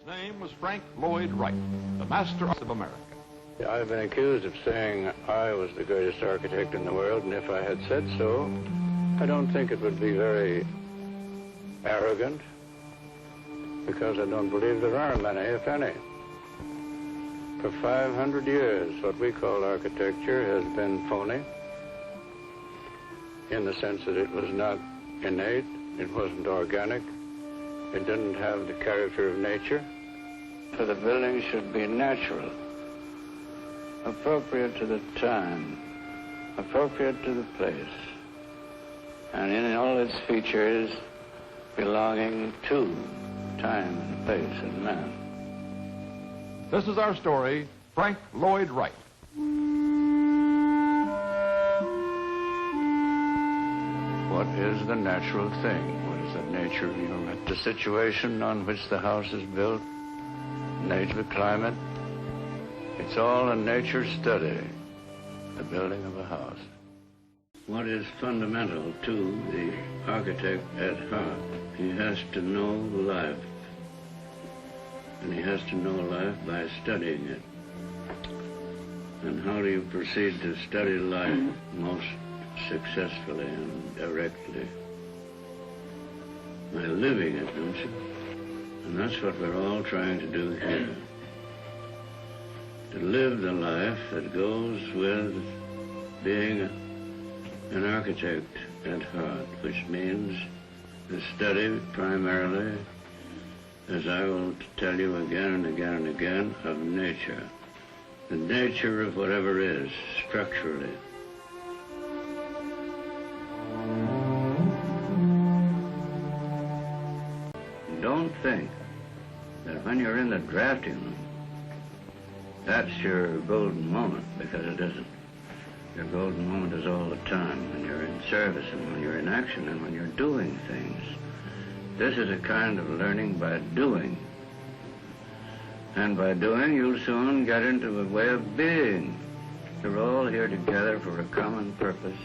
His name was Frank Lloyd Wright, the master of America. I've been accused of saying I was the greatest architect in the world, and if I had said so, I don't think it would be very arrogant, because I don't believe there are many, if any. For 500 years, what we call architecture has been phony, in the sense that it was not innate, it wasn't organic, it didn't have the character of nature. For the building should be natural, appropriate to the time, appropriate to the place, and in all its features belonging to time and place and man. This is our story, Frank Lloyd Wright. What is the natural thing? What is the nature of the situation on which the house is built? Nature, the climate. It's all a nature study, the building of a house. What is fundamental to the architect at heart? He has to know life. And he has to know life by studying it. And how do you proceed to study life most successfully and directly? By living it, don't you? And that's what we're all trying to do here. To live the life that goes with being an architect at heart, which means the study primarily, as I will tell you again and again and again, of nature. The nature of whatever is, structurally. Don't think that when you're in the drafting room, that's your golden moment, because it isn't. Your golden moment is all the time, when you're in service and when you're in action and when you're doing things. This is a kind of learning by doing. And by doing, you'll soon get into a way of being. You're all here together for a common purpose,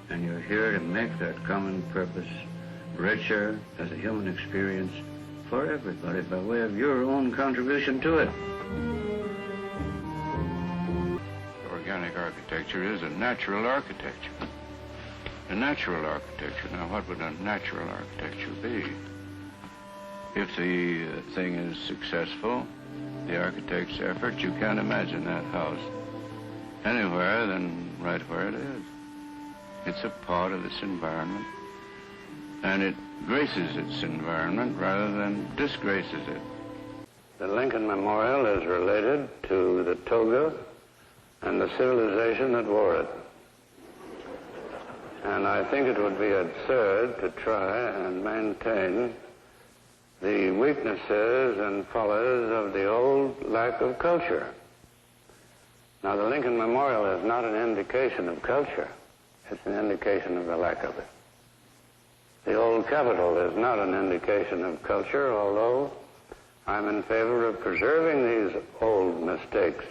and you're here to make that common purpose richer as a human experience for everybody by way of your own contribution to it. Organic architecture is a natural architecture. A natural architecture. Now, what would a natural architecture be? If the thing is successful, the architect's effort, you can't imagine that house anywhere than right where it is. It's a part of its environment, and it graces its environment rather than disgraces it. The Lincoln Memorial is related to the toga and the civilization that wore it. And I think it would be absurd to try and maintain the weaknesses and follies of the old lack of culture. Now, the Lincoln Memorial is not an indication of culture. It's an indication of the lack of it. The old Capitol is not an indication of culture, although I'm in favor of preserving these old mistakes,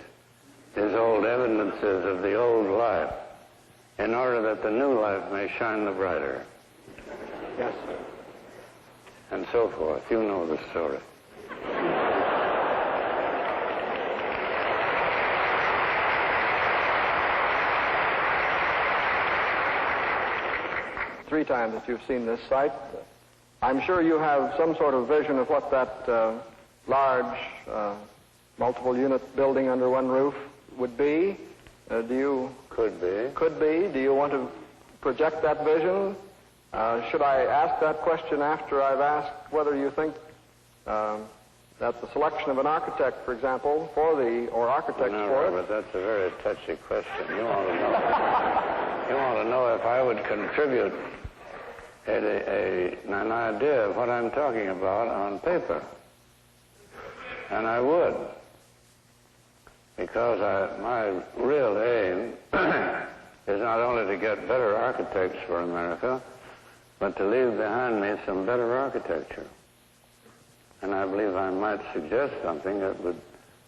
these old evidences of the old life, in order that the new life may shine the brighter. Yes. And so forth. You know the story. Three times that you've seen this site. I'm sure you have some sort of vision of what that large multiple unit building under one roof would be. Do you? Could be. Could be. Do you want to project that vision? Should I ask that question after I've asked whether you think that the selection of an architect, for example, or architects for it? But that's a very touchy question. You want to know. You want to know if I would contribute an idea of what I'm talking about on paper. And I would. Because my real aim is not only to get better architects for America, but to leave behind me some better architecture. And I believe I might suggest something that would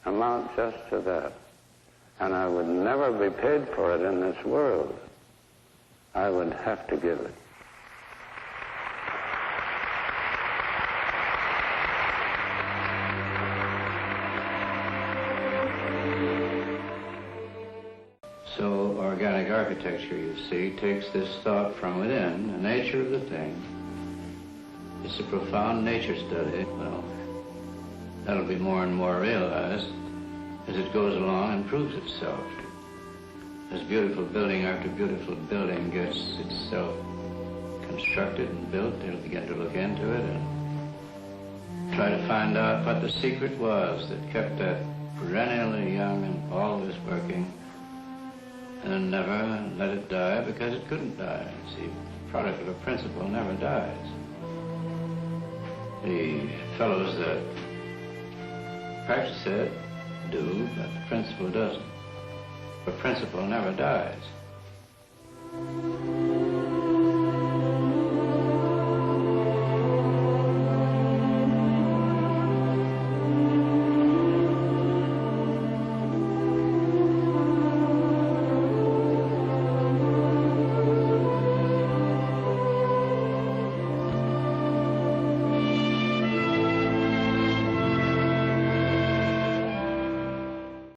amount just to that. And I would never be paid for it in this world. I would have to give it. So organic architecture, you see, takes this thought from within, the nature of the thing. It's a profound nature study. Well, that'll be more and more realized as it goes along and proves itself. As beautiful building after beautiful building gets itself constructed and built, they'll begin to look into it and try to find out what the secret was that kept that perennially young and always working and never let it die because it couldn't die. See, the product of a principle never dies. The fellows that practice it do, but the principle doesn't. The principle never dies.